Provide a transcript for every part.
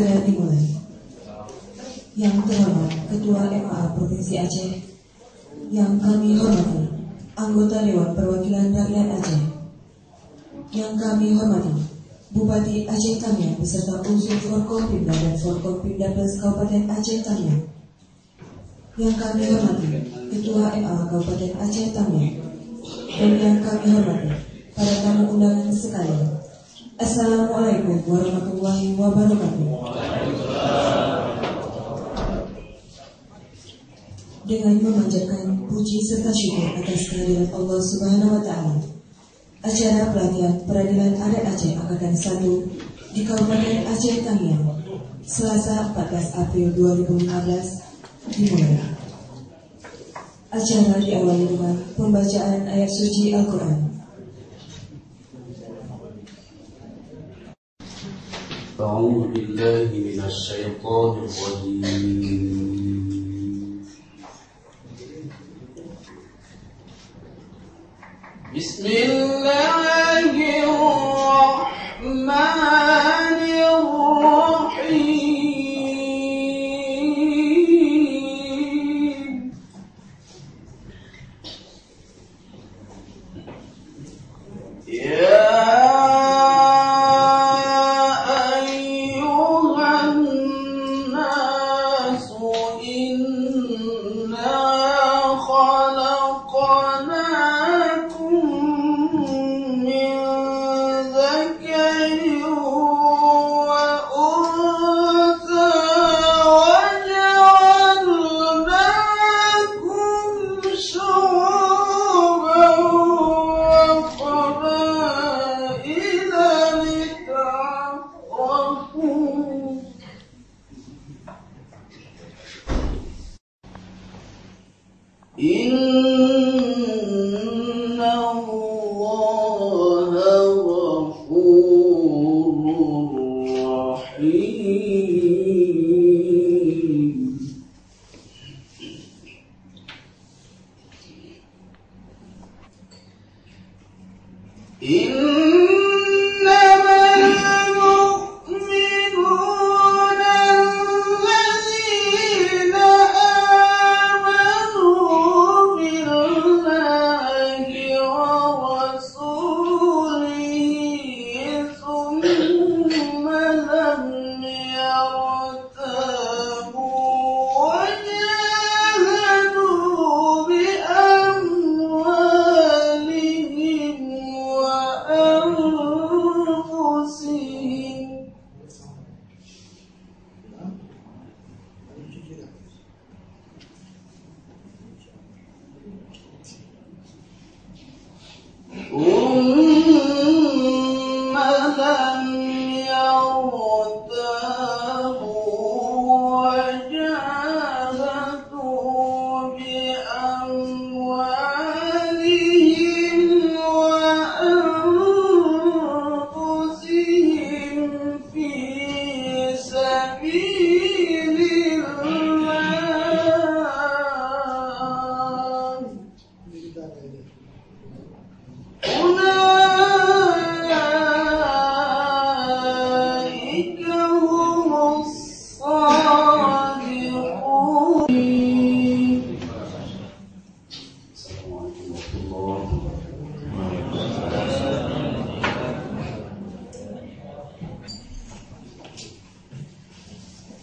segera dimulai. Yang terhormat Ketua MA Provinsi Aceh, yang kami hormati anggota Dewan Perwakilan Rakyat Aceh, yang kami hormati Bupati Aceh Tamiang beserta unsur Forkompimda dan Forkompimda Plus Kabupaten Aceh Tamiang, yang kami hormati Ketua MA Kabupaten Aceh Tamiang, dan yang kami hormati para tamu undangan sekalian. Assalamualaikum warahmatullahi wabarakatuh. Dengan memanjatkan puji serta syukur atas kehadiran Allah Subhanahu wa Ta'ala, acara pelatihan peradilan adat Aceh Angkatan 1 di Kabupaten Aceh Tamiang, Selasa 14 April 2015 dimulai. Acara diawali dengan pembacaan ayat suci Al-Quran. أعوذ بالله من الشيطان الرجيم. بسم الله الرحمن الرحيم.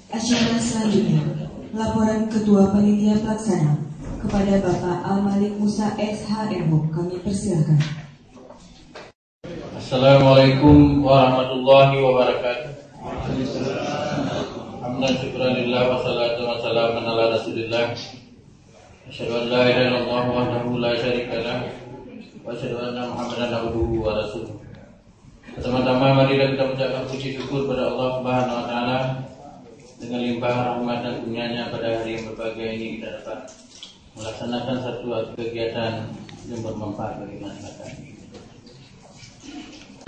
Acara selanjutnya, laporan Ketua Panitia Pelaksana kepada Bapak Al-Malik Musa SHMO, kami persilakan. Assalamualaikum warahmatullahi wabarakatuh. Hamdan syukran lillah wa salatu wa salaman ala rasulillah. Asyhadu an la ilaha illallah wahdahu la syarika lah wa asyhadu anna Muhammadan abduhu wa rasuluh. Pertama-tama marilah kita mengucapkan puji syukur pada Allah Subhanahu wa taala. Dengan limpah rahmat dan kurnianya pada hari yang berbahagia ini kita dapat melaksanakan satu kegiatan yang bermanfaat bagi masyarakat.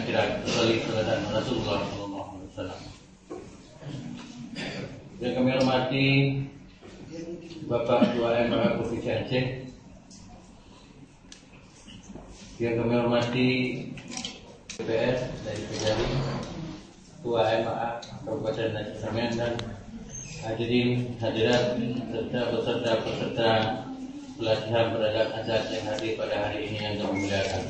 Kira kembali kepada Rasulullah SAW. Yang kami hormati Bapak Ketua MA Provinsi Aceh, yang kami hormati DPR dari Kejari, Ketua MA Kabupaten Aceh Samian dan hadirin hadirat serta peserta pelatihan beradat adat yang hadir pada hari ini yang kami muliakan.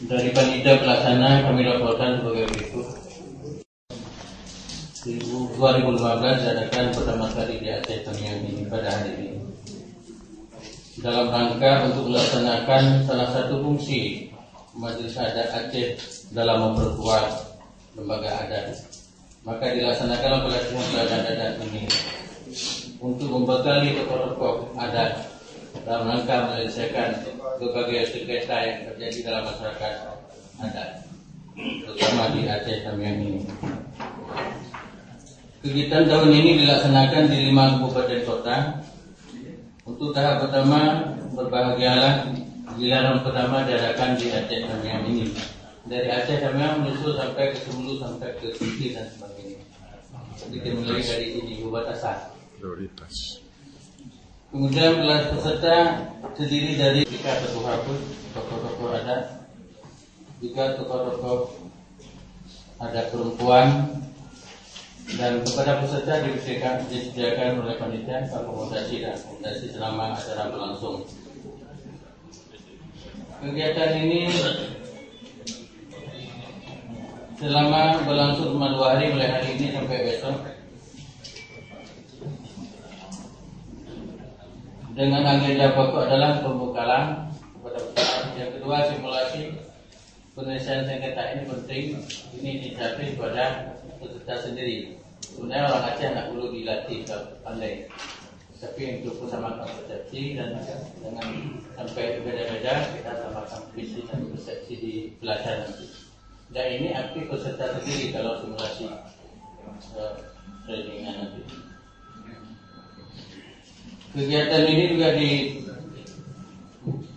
Dari panitia pelaksana kami laporkan sebagai berikut. 2015 diadakan pertama kali di Aceh Samian ini pada hari ini dalam rangka untuk melaksanakan salah satu fungsi Majelis Adat Aceh dalam memperkuat lembaga adat. Maka dilaksanakan pelatihan beradat adat ini untuk membekali tokoh-tokoh adat dalam rangka menyelesaikan berbagai sengketa yang terjadi dalam masyarakat adat, terutama di Aceh Samian ini. Kegiatan tahun ini dilaksanakan di 5 kabupaten kota. Untuk tahap pertama, berbahagialah giliran pertama diadakan di Aceh Samian ini. Dari Aceh Samian menyusul sampai ke Sulu, sampai ke Siti dan sebagainya. Jadi dimulai dari ini batasan. Prioritas. Kemudian kelas peserta terdiri dari 3 tokoh hapus, tokoh-tokoh adat, 3 tokoh-tokoh adat perempuan, dan kepada peserta disediakan oleh panitia akomodasi dan akomodasi selama acara berlangsung. Kegiatan ini selama berlangsung selama 2 hari, mulai hari ini sampai besok, dengan agenda pokok adalah pembekalan kepada peserta. Yang kedua, simulasi penyelesaian sengketa ini penting. Ini dicapai kepada peserta sendiri. Sebenarnya orang Aceh tidak perlu dilatih pandai, tapi untuk persamakan persepsi dan dengan sampai beda-beda kita samakan visi dan persepsi di pelajaran nanti. Dan ini aktif peserta sendiri kalau simulasi trainingan nanti. Kegiatan ini juga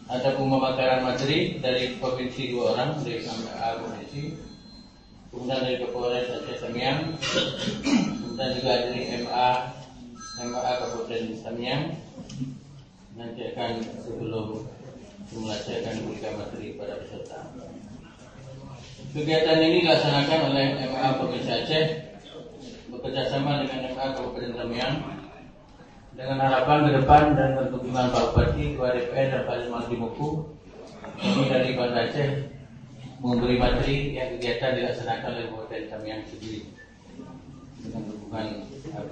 ada pemakaran materi dari provinsi 2 orang, dari MA provinsi, kemudian dari Kapolres Aceh Samian, kemudian juga dari MA Kabupaten Samian. Nanti akan sebelum simulasi akan diberikan materi pada peserta. Kegiatan ini dilaksanakan oleh MA Provinsi Aceh bekerjasama dengan MA Kabupaten Samian, dengan harapan ke depan dan pertemuan Pak Bupati, Ketua DPR dan Pak Limat di Muku, kami dari Banda Aceh memberi materi yang kegiatan dilaksanakan oleh Kabupaten Samian sendiri dengan dukungan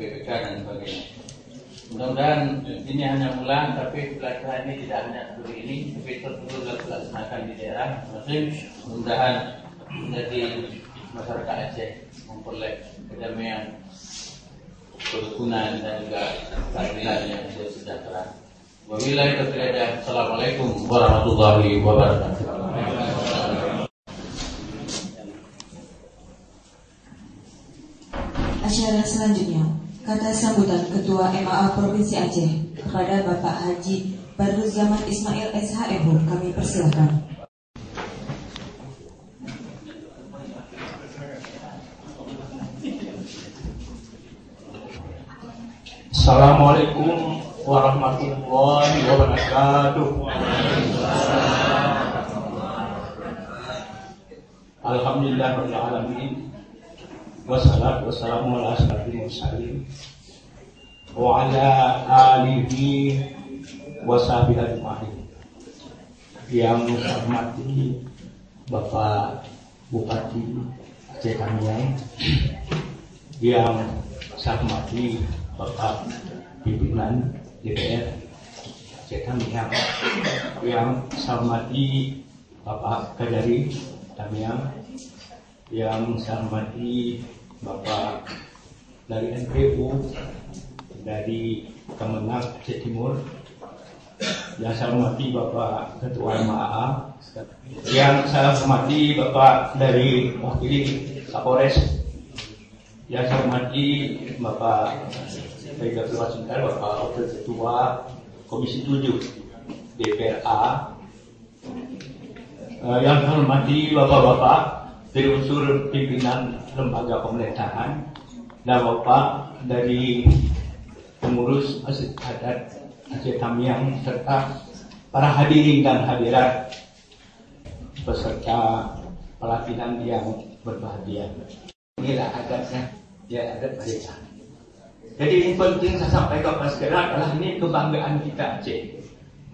BPK dan sebagainya. Mudah-mudahan ini hanya mula, tapi pelatihan ini tidak hanya seperti ini, tapi terus dilaksanakan di daerah masing. Mudah-mudahan menjadi masyarakat Aceh memperoleh kedamaian, kerukunan dan juga keadilan yang sejahtera. Wabillahi taufiq. Assalamualaikum warahmatullahi wabarakatuh. Acara selanjutnya, kata sambutan Ketua MAA Provinsi Aceh kepada Bapak Haji Badruzzaman Ismail SHMH kami persilakan. Assalamualaikum warahmatullahi wabarakatuh. Alhamdulillahirabbil alamin. Wassalatu wassalamu ala asyrofil mursalin wa ala alihi wa sahbihi ajma'in. Yang saya hormati Bapak Bupati Aceh Samian, yang saya hormati Bapak Pimpinan DPR Aceh Samian, yang saya hormati Bapak Kadari Samian, yang saya hormati Bapak dari NPU, dari Kemenang Aceh Timur, yang saya hormati Bapak Ketua MAA, yang saya hormati Bapak dari wakili Kapolres, yang saya hormati Bapak Pegatul Wasintar, Bapak Wakil Ketua Komisi 7 DPRA, yang saya hormati Bapak-Bapak dari unsur pimpinan lembaga pemerintahan dan Bapak dari pengurus adat Aceh Samian serta para hadirin dan hadirat. peserta pelatihan yang berbahagia. Inilah adatnya, ya adat mereka. Jadi yang penting saya sampaikan kepada sekalian adalah ini kebanggaan kita Aceh.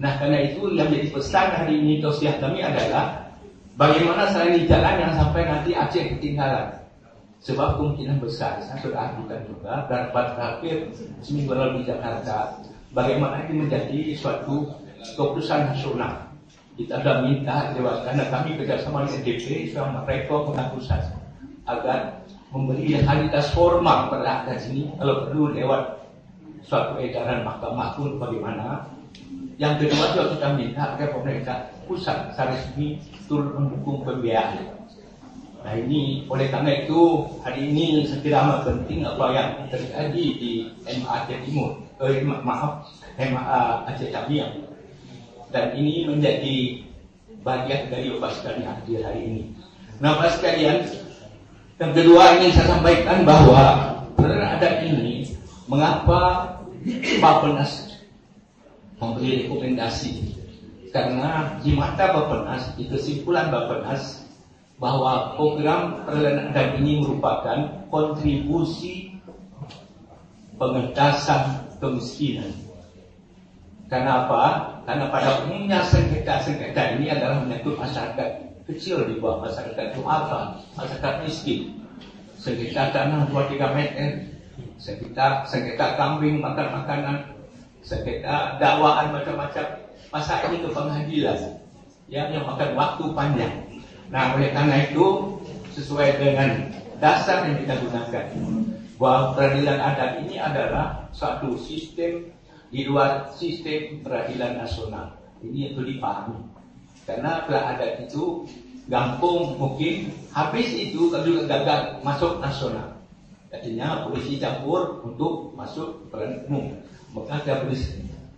Nah karena itu yang jadi pesan hari ini tausiah kami adalah bagaimana selain jalan yang sampai nanti Aceh ketinggalan. Sebab kemungkinan besar saya sudah ajukan juga rapat terakhir seminggu lalu di Jakarta. Bagaimana ini menjadi suatu keputusan nasional. Kita sudah minta lewat karena kami kerjasama dengan DP sama mereka pusat agar memberi legalitas formal pada adat ini, kalau perlu lewat suatu edaran mahkamah pun bagaimana. Yang kedua juga kita minta agar pemerintah pusat secara resmi turut mendukung pembiayaan. Nah ini oleh karena itu hari ini saya kira amat penting apa yang terjadi di MA Aceh Timur, MA Aceh Tamiang, dan ini menjadi bagian dari Bapak sekalian hadir hari ini. Nah Bapak sekalian, yang kedua ingin saya sampaikan bahwa adat ini mengapa Bappenas memberi rekomendasi, karena di mata Bappenas itu kesimpulan Bappenas bahwa program perlindungan adat ini merupakan kontribusi pengentasan kemiskinan. Karena apa? Karena pada umumnya sengketa ini adalah menyangkut masyarakat kecil di bawah masyarakat duafa, masyarakat miskin. Sengketa tanah 2-3 meter, sengketa kambing makan makanan, sengketa dakwaan macam-macam. Masa ini ke pengadilan yang makan waktu panjang. Nah oleh karena itu sesuai dengan dasar yang kita gunakan bahwa peradilan adat ini adalah suatu sistem di luar sistem peradilan nasional. Ini itu dipahami. Karena adat itu gampang mungkin habis itu kalau juga gagal masuk nasional. Artinya polisi campur untuk masuk peradilan umum. Maka dia beri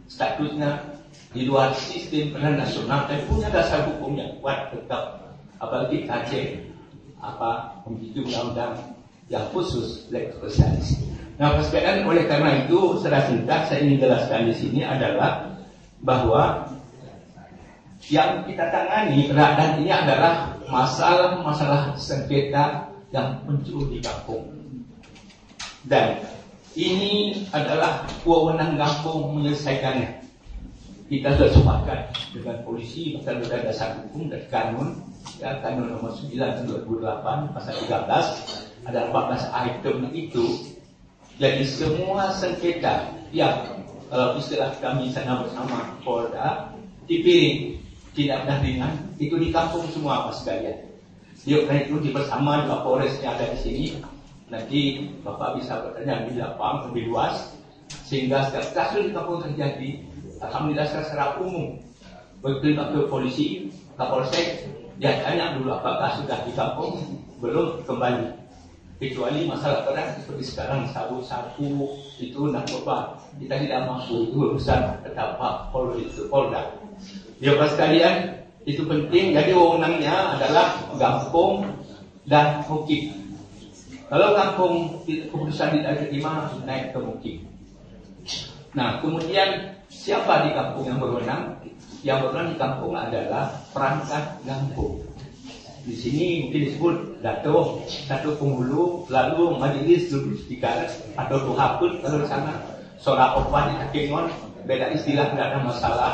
statusnya di luar sistem peradilan nasional dan punya dasar hukumnya kuat tetap. Apalagi Aceh memiliki undang-undang yang khusus lex spesialis. Nah, sekalian oleh karena itu secara singkat saya ingin jelaskan di sini adalah bahwa yang kita tangani dan ini adalah masalah sengketa yang muncul di kampung. Dan ini adalah wewenang kampung menyelesaikannya. Kita sudah sepakat dengan polisi, bahkan sudah dasar hukum dan kanun, ya, kanun nomor 9 tahun 2008 pasal 13 ada 14 item itu. Jadi semua sengketa yang kalau istilah kami sana bersama Polda dipiring tidak ada ringan itu di kampung semua Mas sekalian. Karena itu bersama Pak Polres yang ada di sini. Nanti Bapak bisa bertanya lebih lapang, lebih luas, sehingga setiap kasus di kampung terjadi, alhamdulillah secara umum, begitu ke polisi, Kapolsek, dia tanya dulu apakah sudah di kampung, belum kembali. Kecuali masalah berat seperti sekarang sabu-sabu itu narkoba, kita tidak mampu, itu urusan tetap Pak Polda. Ya Pak sekalian, itu penting. Jadi wewenangnya adalah Gampung dan Mukim. Kalau Gampung keputusan tidak diterima naik ke Mukim. Nah kemudian siapa di kampung yang berwenang? Yang berwenang di kampung adalah perangkat Gampung. Di sini mungkin disebut Dato Penghulu, lalu Majelis Jurisdikal atau Tuhapun kalau di sana, Sora Opa di Takengon, beda istilah tidak ada masalah.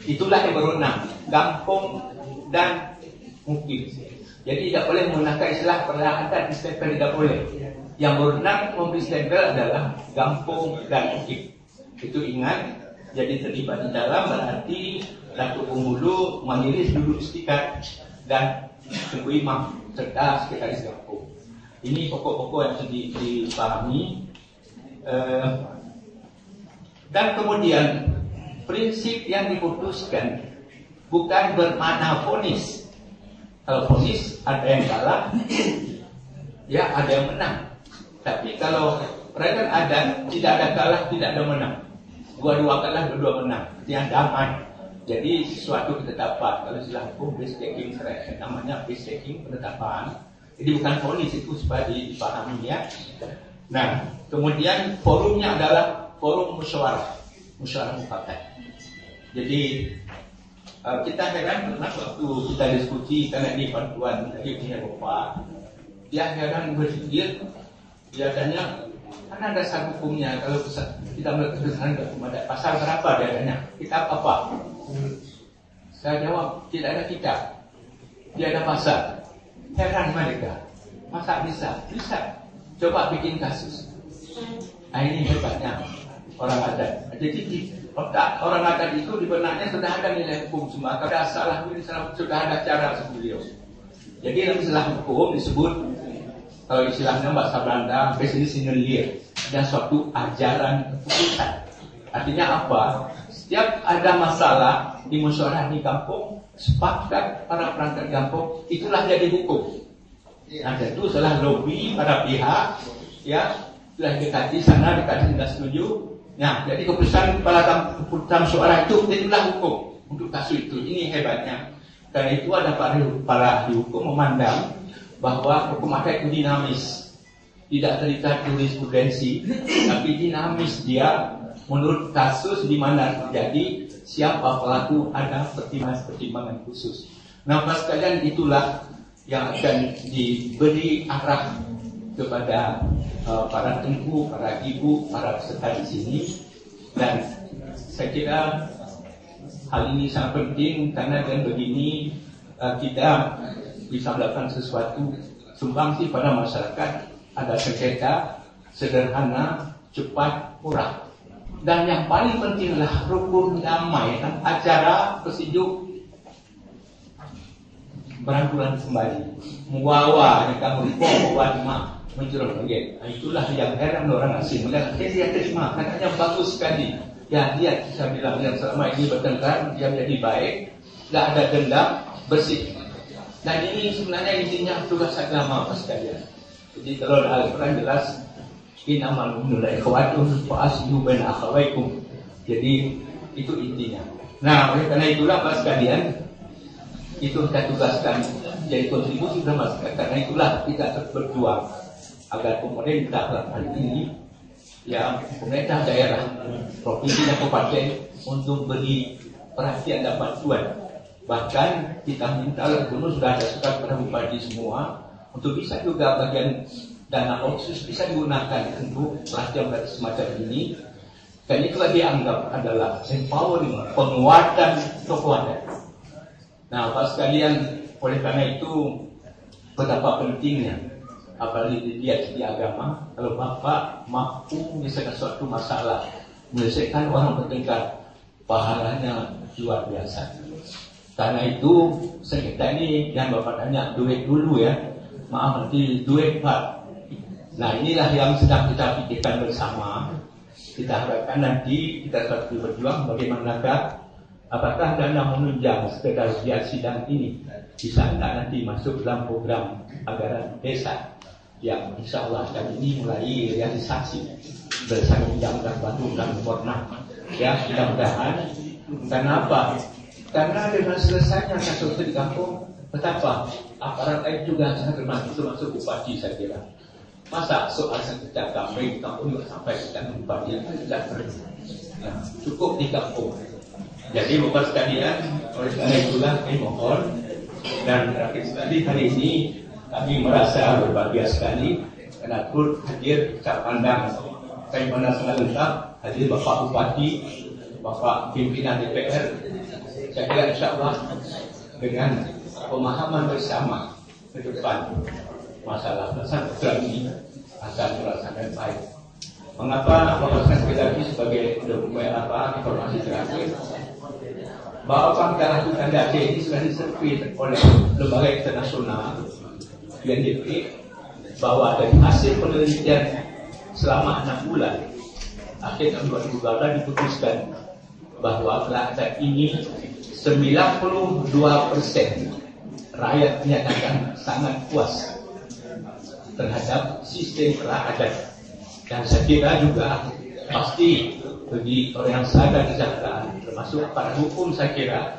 Itulah yang berwenang, Gampung dan Mukim. Jadi tidak boleh menggunakan istilah perlahan di stempel, tidak boleh. Yang berwenang memberi stempel adalah Gampung dan Mukim. Itu ingat. Jadi terlibat di dalam berarti Dato Penghulu, Majelis Jurisdikal dan Tengku Imam serta sekretaris kampung. Ini pokok-pokok yang harus dipahami. Dan kemudian prinsip yang diputuskan bukan bermakna vonis. Kalau vonis ada yang kalah, ya ada yang menang. Tapi kalau peradilan adat tidak ada kalah, tidak ada menang. Dua-dua kalah, dua-dua menang. Yang damai. Jadi sesuatu ketetapan. Kalau istilah hukum base-taking namanya base-taking penetapan. Jadi bukan vonis, itu supaya dipahami ya. Nah, kemudian forumnya adalah forum musyawarah mufakat. Jadi Kita heran pernah waktu kita diskusi karena ini bantuan dari pihak Bapak, dia heran berpikir, dia tanya, kan ada dasar hukumnya kalau kita melakukan kesalahan kepada pasal berapa dia tanya, kitab apa? Saya jawab, tidak ada kitab, tidak ada pasal. Heran mereka, masa bisa? Bisa. Coba bikin kasus. Nah ini hebatnya orang adat. Jadi di otak orang adat itu di benaknya sudah ada nilai hukum semua. Kalau ada salah sudah ada cara beliau. Jadi dalam istilah hukum disebut, kalau istilahnya bahasa Belanda, beslissingelier, ada suatu ajaran keputusan. Artinya apa? Setiap ada masalah di musyawarah di kampung, sepakat para perangkat kampung, itulah jadi hukum. Nah tentu setelah lobby para pihak, ya sudah dekati sana, dekati tidak setuju. Nah jadi keputusan keputusan suara itulah hukum untuk kasus itu. Ini hebatnya. Karena itu ada para ahli hukum memandang bahwa hukum adat itu dinamis, tidak terikat jurisprudensi, tapi dinamis. Dia menurut kasus di mana terjadi siapa pelaku, ada pertimbangan khusus. Nah, pas kalian itulah yang akan diberi arah kepada para tengku, para ibu, para peserta di sini. Dan saya kira hal ini sangat penting karena dengan begini kita bisa melakukan sesuatu sumbangsi pada masyarakat. Ada sengketa, sederhana, cepat, murah. Dan yang paling penting adalah rukun damai dan acara pesejuk berangkulan kembali. Muawa yang kamu bawa mencurah lagi. Itulah yang heran orang asing. Melihat dia terima, katanya bagus sekali. Ya dia saya bilang yang selama ini bertengkar dia menjadi baik, tidak ada dendam, bersih. Dan ini sebenarnya intinya tugas agama Mas sekalian. Jadi kalau Al-Quran jelas innamal mu'minuna ikhwatun fa aslihu baina akhawaykum. Jadi itu intinya. Nah, oleh karena itulah Mas sekalian, itu kita tugaskan jadi kontribusi dalam masyarakat. Karena itulah kita terus berjuang agar pemerintah dalam hal ini, ya pemerintah daerah, provinsi dan kabupaten untuk beri perhatian dan bantuan. Bahkan kita minta gubernur sudah ada surat kepada bupati semua untuk bisa juga bagian dana otsus bisa digunakan untuk perhatian semacam ini. Dan itulah dianggap adalah empowering, penguatan tokoh adat. Nah, Bapak sekalian, oleh karena itu betapa pentingnya, apalagi dilihat di agama, kalau Bapak mampu menyelesaikan suatu masalah, menyelesaikan orang bertengkar, pahalanya luar biasa. Karena itu sengketa ini yang Bapak tanya duit dulu ya, maaf nanti duit Pak. Nah inilah yang sedang kita pikirkan bersama. Kita harapkan nanti kita suatu berjuang bagaimanakah, apakah dana menunjang sekedar sidang ini bisa enggak nanti masuk dalam program anggaran desa yang insya Allah kali ini mulai realisasi bersama Undang-Undang Bandung dan nomor 6. Ya mudah-mudahan. Karena apa? Karena dengan selesainya kasus di kampung, betapa aparat lain juga sangat termasuk bupati saya kira. Masa soal sengketa kampung di kampung juga sampai ke bupati yang tidak perlu. Nah, cukup di kampung. Jadi Bapak sekalian, oleh karena itulah kami mohon dan terakhir sekali hari ini kami merasa berbahagia sekali karena turut hadir secara pandang kami pandang sangat lengkap hadir Bapak Bupati, Bapak Pimpinan DPR. Saya kira insya Allah dengan pemahaman bersama ke depan masalah pesantren ini akan merasakan baik. Mengapa Bapak sekali lagi sebagai dokumen informasi terakhir bahwa pangkat lakukan data ini sudah diservis oleh lembaga internasional UNDP bahwa dari hasil penelitian selama 6 bulan akhir tahun 2012 diputuskan bahwa saat ini 92% rakyat menyatakan sangat puas terhadap sistem adat. Dan saya kira juga pasti bagi orang yang sadar kesejahteraan termasuk para hukum, saya kira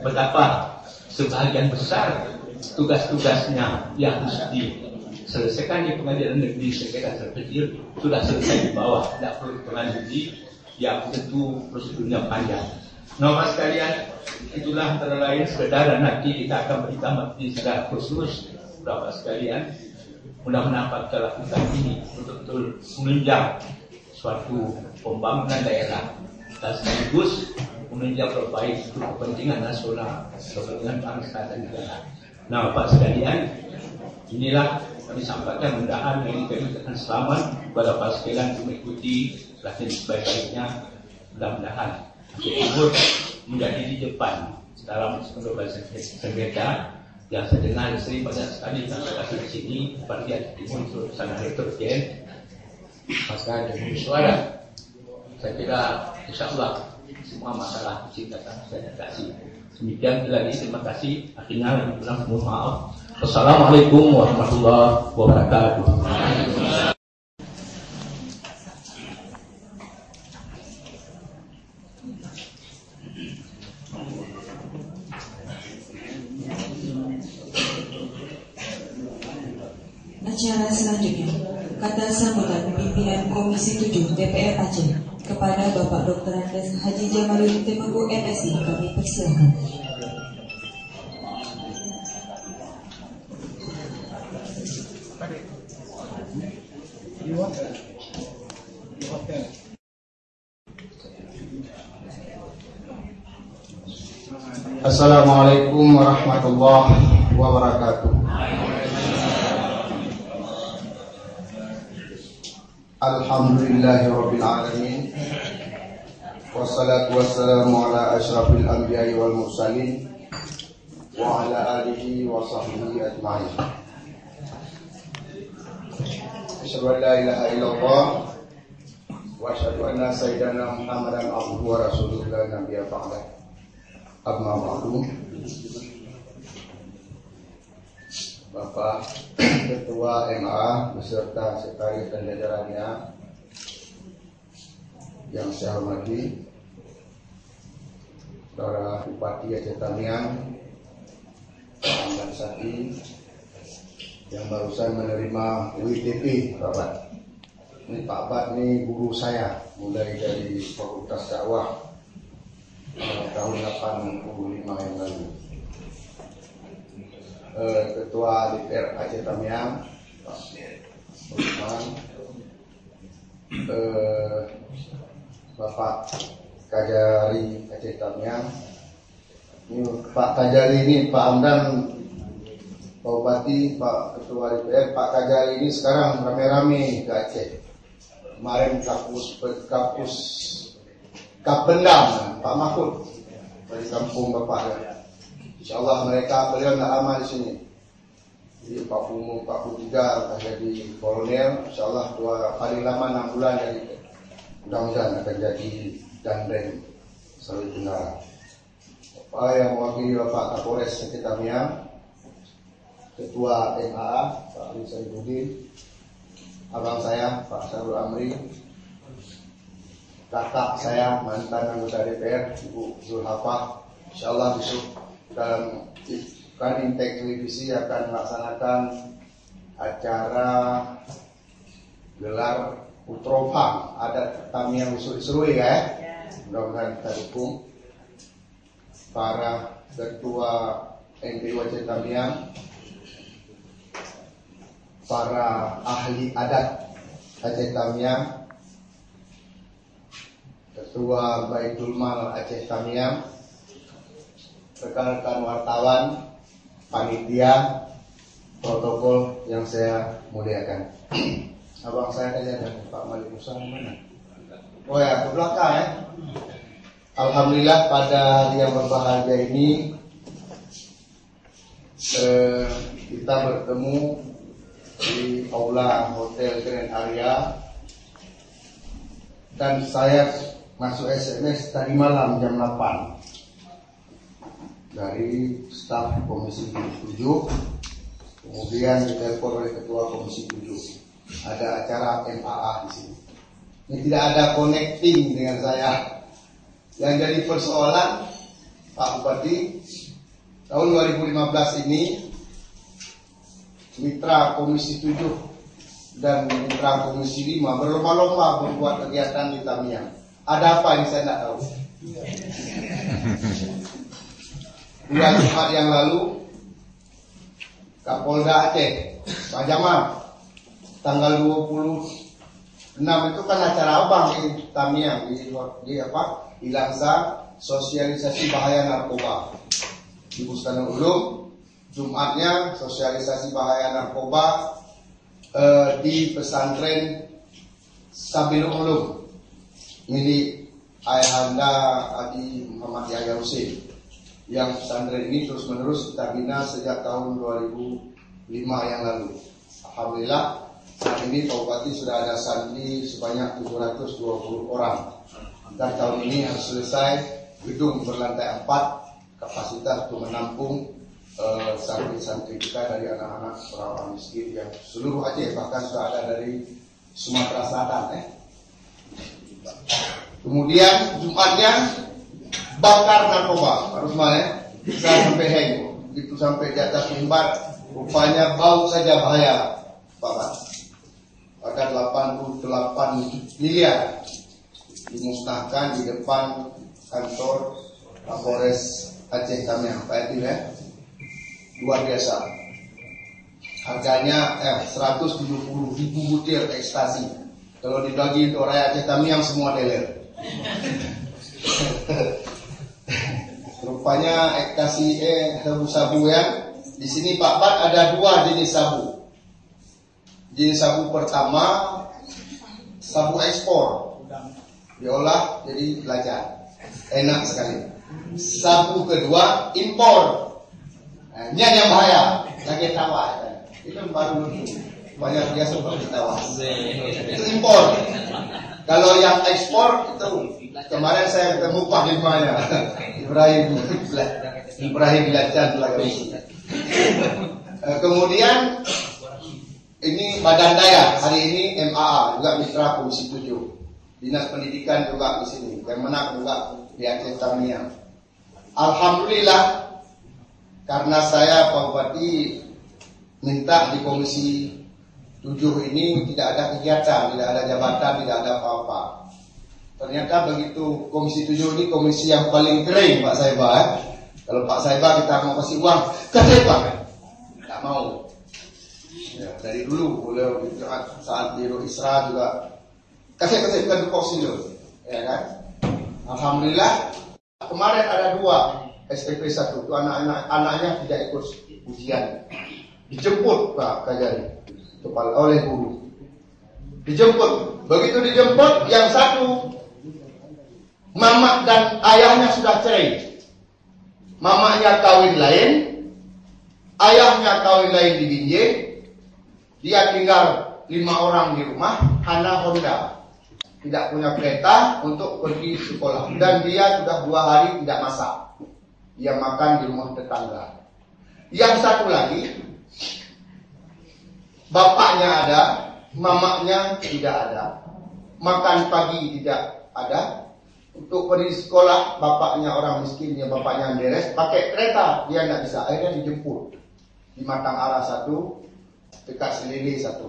betapa sebagian besar tugas-tugasnya yang harus diselesaikan di pengadilan negeri sengketa terkecil sudah selesai di bawah, tidak perlu pengadilan negeri yang tentu prosedurnya panjang. Bapak sekalian, itulah antara lain saudara nanti kita akan beritamat di secara khusus. Bapak sekalian, mudah-mudahan pada lakukan ini betul-betul menunjang suatu pembangunan daerah dan sekaligus menunjang terbaik untuk kepentingan nasional, kepentingan bangsa dan negara. Nah, Bapak sekalian, inilah kami sampaikan mudah-mudahan ini kami akan selamat kepada Bapak sekalian untuk mengikuti latihan sebaik-baiknya. Mudah-mudahan Timur menjadi di depan dalam pembebasan sengketa yang saya dengar sering pada sekali dan kasih di sini seperti ada Timur itu sangat heterogen, maka dengan suara saya kira insya Allah semua masalah kecil datang saya atasi. Demikian lagi, terima kasih. Akhirnya mohon maaf. Wassalamualaikum warahmatullahi wabarakatuh. Acara selanjutnya, kata sambutan pimpinan Komisi 7 DPR Aceh kepada Bapak Dr. Andes Haji Jamaluddin Temenggu MSI kami persilakan. Assalamualaikum warahmatullahi wabarakatuh. Alhamdulillahirabbil alamin. Wassalatu wassalamu ala asyrafil anbiya'i wal mursalin wa ala alihi wa sahbihi ajma'in. Asyhadu an la ilaha illallah wa asyhadu anna sayyidana Muhammadan abduhu wa rasuluhu la nabiyya ba'dah. Amma ba'du. Bapak Ketua MA beserta sekretaris dan jajarannya yang saya hormati, Saudara Bupati Aceh Tamiang, Pak Amdan Sati yang barusan menerima WTP, Bapak. Ini Pak Abad ini guru saya mulai dari Fakultas Dakwah tahun 85 yang lalu. Ketua DPR Aceh Tamiang, Pak Usman, Bapak Kajari Aceh Tamiang. Ini Pak Kajari ini Pak Amdan, Pak Bupati, Pak Ketua DPR. Pak Kajari ini sekarang rame-rame ke Aceh. Kemarin kapus Kapendam, Pak Mahfud dari kampung Bapak. Insyaallah beliau nggak lama di sini. Jadi 43 akan jadi kolonel. Insyaallah paling lama 6 bulan jadi mudah-mudahan akan jadi Danrem Sulawesi Tenggara. Bapak yang mewakili Bapak Kapolres Aceh Tamiang, Ketua MAA Pak Ali Saifuddin, abang saya Pak Sarul Amri, kakak saya mantan anggota DPR Ibu Zulhafah. Insyaallah besok dalam Intek Televisi akan melaksanakan acara gelar Utrofam adat Tamiang seru-seru ya. Mudah-mudahan kita dukung para ketua MPU Aceh Tamiang, para ahli adat Aceh Tamiang, Ketua Baitul Mal Aceh Tamiang, rekan-rekan wartawan, panitia, protokol yang saya muliakan. Abang saya tanya dan Pak Malik Musa mana? Oh ya, ke belakang ya. Alhamdulillah pada hari yang berbahagia ini kita bertemu di aula Hotel Grand Aria dan saya masuk SMS tadi malam jam 8 dari staf Komisi 7, kemudian ditelepon oleh Ketua Komisi 7. Ada acara MAA di sini. Ini tidak ada connecting dengan saya. Yang jadi persoalan Pak Bupati, tahun 2015 ini mitra Komisi 7 dan mitra Komisi 5 berlomba-lomba membuat kegiatan di Tamiang. Ada apa yang saya tidak tahu. Bulan Jumat yang lalu Kapolda Aceh, Pak Jamal, tanggal 26 itu kan acara abang di Tamiang di Langsa, sosialisasi bahaya narkoba di Bustanul Ulum. Jumatnya sosialisasi bahaya narkoba di pesantren Sabilul Ulum milik Ayahanda Haji Muhammad Yahya Husin. Yang pesantren ini terus menerus kita bina sejak tahun 2005 yang lalu. Alhamdulillah saat ini Pak Bupati sudah ada santri sebanyak 720 orang. Dan tahun ini harus selesai gedung berlantai 4 kapasitas untuk menampung santri-santri kita dari anak-anak orang miskin yang seluruh Aceh, bahkan sudah ada dari Sumatera Selatan. Kemudian Jumatnya bakar narkoba, harus saya sampai heng, begitu sampai di atas mimbar, rupanya bau saja bahaya, Pak. Maka 88 miliar dimusnahkan di depan kantor Kapolres Aceh Tamiang, Pak Etil, luar biasa. Harganya 170.000 butir ekstasi. Kalau dibagi untuk rakyat Aceh Tamiang semua deler. Rupanya ekstasi sabu ya. Di sini Pak Bat ada 2 jenis sabu. Jenis sabu pertama sabu ekspor, diolah jadi belajar, enak sekali. Sabu kedua impor. Ini yang bahaya, lagi tawa. Itu baru banyak biasa seperti tawa. Itu impor. Kalau yang ekspor itu kemarin saya ketemu Pak Himanya Ibrahim Bilacan lagi. Kemudian ini Badan Daya, hari ini MAA juga mitra Komisi 7. Dinas Pendidikan juga di sini, Kemenak juga di Aceh Tamiang. Alhamdulillah, karena saya Pak Bupati minta di Komisi 7 ini tidak ada kegiatan, tidak ada jabatan, tidak ada apa-apa. Ternyata begitu Komisi 7 ini komisi yang paling kering Pak Saiba. Kalau Pak Saiba kita mau kasih uang, kasih Pak, tidak mau. Ya, dari dulu beliau saat di Isra juga kasih bukan dikosin dulu, ya kan? Alhamdulillah kemarin ada 2 SPP 1 itu anaknya tidak ikut ujian, dijemput Pak Kajari oleh guru, dijemput. Begitu dijemput, yang satu mama dan ayahnya sudah cerai, mamanya kawin lain, ayahnya kawin lain di Binjai. Dia tinggal 5 orang di rumah, anak Honda, tidak punya kereta untuk pergi sekolah, dan dia sudah 2 hari tidak masak, dia makan di rumah tetangga. Yang satu lagi, bapaknya ada, mamanya tidak ada, makan pagi tidak ada, untuk pergi sekolah bapaknya orang miskin, ya bapaknya beres, pakai kereta dia tidak bisa, akhirnya dijemput di Matang Arah 1, dekat Selili 1.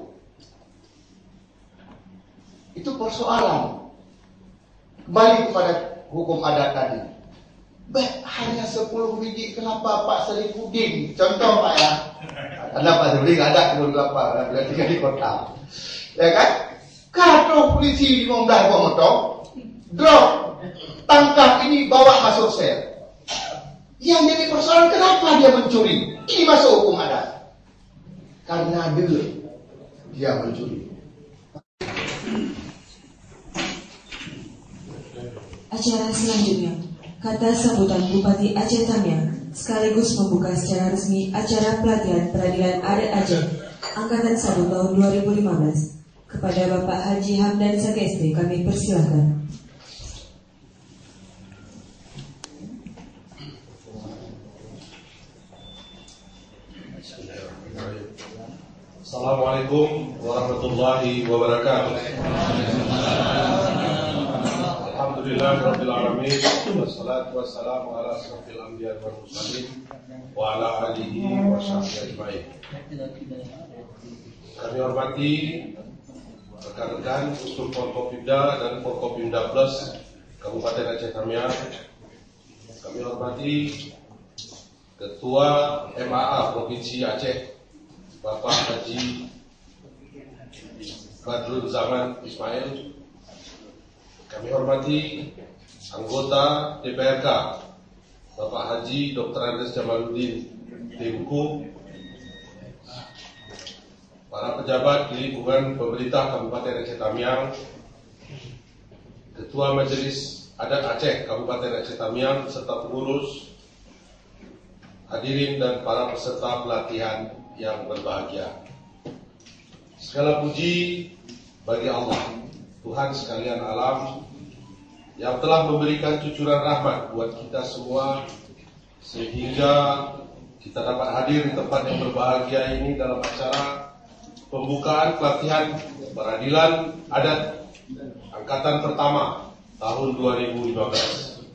Itu persoalan. Kembali kepada hukum adat tadi. Hanya 10 biji, kenapa Pak Selifuddin? Contoh Pak ya. Karena Pak Selifuddin nggak ada kebun kelapa, berarti di kota. Ya kan? Kalau polisi 15 buah motor, drop, tangkap ini, bawa masuk sel. Yang jadi persoalan, kenapa dia mencuri? Ini masuk hukum adat. Karena dia mencuri. Acara selanjutnya, kata sambutan Bupati Aceh Tamiang sekaligus membuka secara resmi acara pelatihan peradilan adat Aceh Angkatan 1 tahun 2015. Kepada Bapak Haji Hamdan Sagesti kami persilahkan. Assalamualaikum warahmatullahi wabarakatuh. Alhamdulillahirabbil alamin, wassalatu wassalamu ala asyrofil anbiya'i wal mursalin wa ala alihi wa sahbihi ajmain. Kami hormati rekan-rekan Usul Forkopimda dan Forkopimda Plus Kabupaten Aceh Tamiang. Kami hormati Ketua MAA Provinsi Aceh, Bapak Haji Badrul Zaman Ismail. Kami hormati anggota DPRK, Bapak Haji Dr. Andes Jamaluddin Timku, para pejabat di lingkungan pemerintah Kabupaten Aceh Tamiang, Ketua Majelis Adat Aceh Kabupaten Aceh Tamiang, serta pengurus, hadirin dan para peserta pelatihan yang berbahagia. Segala puji bagi Allah, Tuhan sekalian alam, yang telah memberikan cucuran rahmat buat kita semua, sehingga kita dapat hadir di tempat yang berbahagia ini dalam acara pembukaan pelatihan peradilan adat angkatan pertama tahun 2015.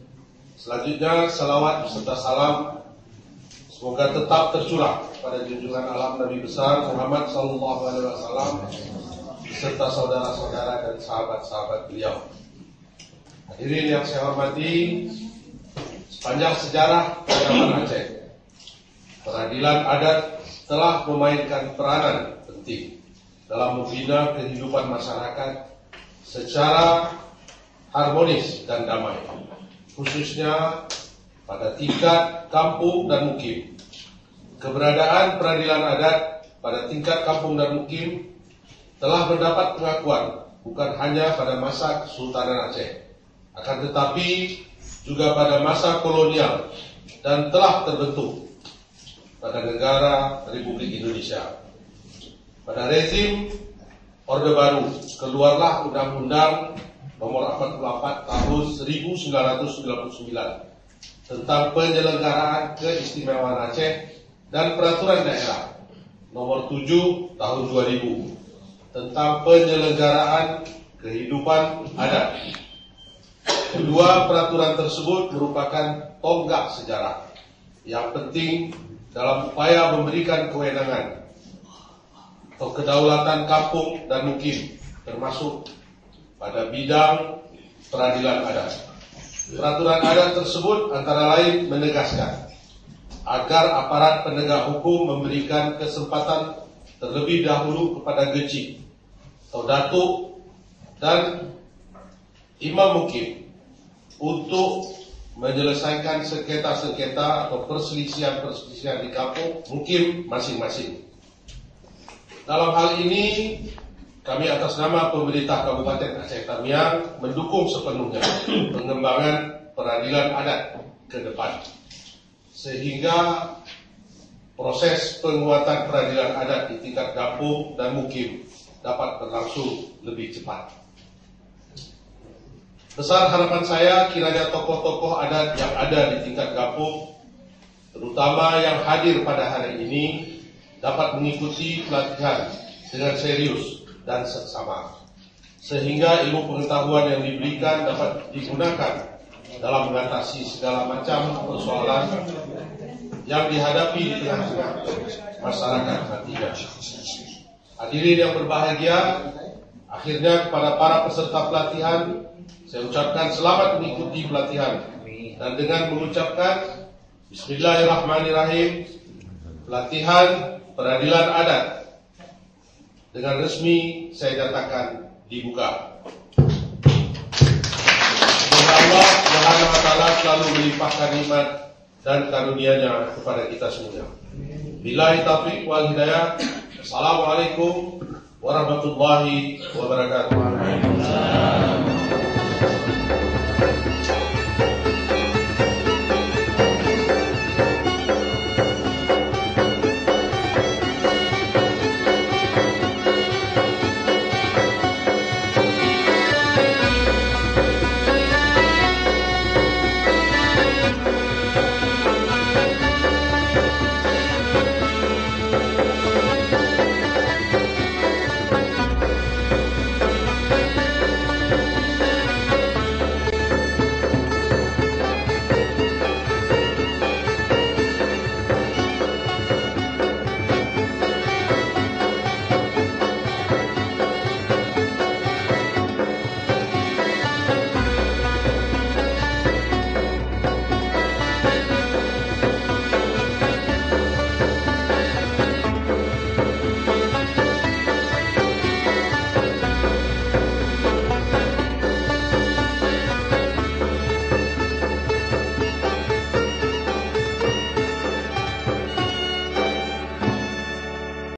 Selanjutnya, salawat serta salam semoga tetap tercurah pada junjungan alam Nabi besar Muhammad SAW beserta saudara-saudara dan sahabat-sahabat beliau. Hadirin yang saya hormati, sepanjang sejarah peradaban Aceh, peradilan adat telah memainkan peranan penting dalam membina kehidupan masyarakat secara harmonis dan damai, khususnya pada tingkat kampung dan mukim. Keberadaan peradilan adat pada tingkat kampung dan mukim telah mendapat pengakuan bukan hanya pada masa Kesultanan Aceh, akan tetapi juga pada masa kolonial dan telah terbentuk pada negara Republik Indonesia. Pada rezim Orde Baru keluarlah Undang-Undang Nomor 44 Tahun 1999 tentang penyelenggaraan keistimewaan Aceh dan Peraturan Daerah Nomor 7 Tahun 2000 tentang penyelenggaraan kehidupan adat. Kedua peraturan tersebut merupakan tonggak sejarah yang penting dalam upaya memberikan kewenangan atau kedaulatan kampung dan mukim, termasuk pada bidang peradilan adat. Peraturan adat tersebut antara lain menegaskan agar aparat penegak hukum memberikan kesempatan terlebih dahulu kepada geci atau datuk dan imam mukim untuk menyelesaikan sengketa-sengketa atau perselisihan-perselisihan di kampung mukim masing-masing. Dalam hal ini, kami atas nama pemerintah Kabupaten Aceh Tamiang mendukung sepenuhnya pengembangan peradilan adat ke depan, sehingga proses penguatan peradilan adat di tingkat kampung dan mukim dapat berlangsung lebih cepat. Besar harapan saya kiranya tokoh-tokoh adat yang ada di tingkat kampung, terutama yang hadir pada hari ini, dapat mengikuti pelatihan dengan serius dan seksama, sehingga ilmu pengetahuan yang diberikan dapat digunakan dalam mengatasi segala macam persoalan yang dihadapi di tengah-tengah masyarakat nantinya. Hadirin yang berbahagia, akhirnya kepada para peserta pelatihan, saya ucapkan selamat mengikuti pelatihan, dan dengan mengucapkan Bismillahirrahmanirrahim, pelatihan peradilan adat dengan resmi saya nyatakan dibuka. Semoga Allah Subhanahu wa Ta'ala selalu melimpahkan nikmat dan karunia-Nya kepada kita semua. Billahi taufiq wal hidayah. Assalamualaikum warahmatullahi wabarakatuh.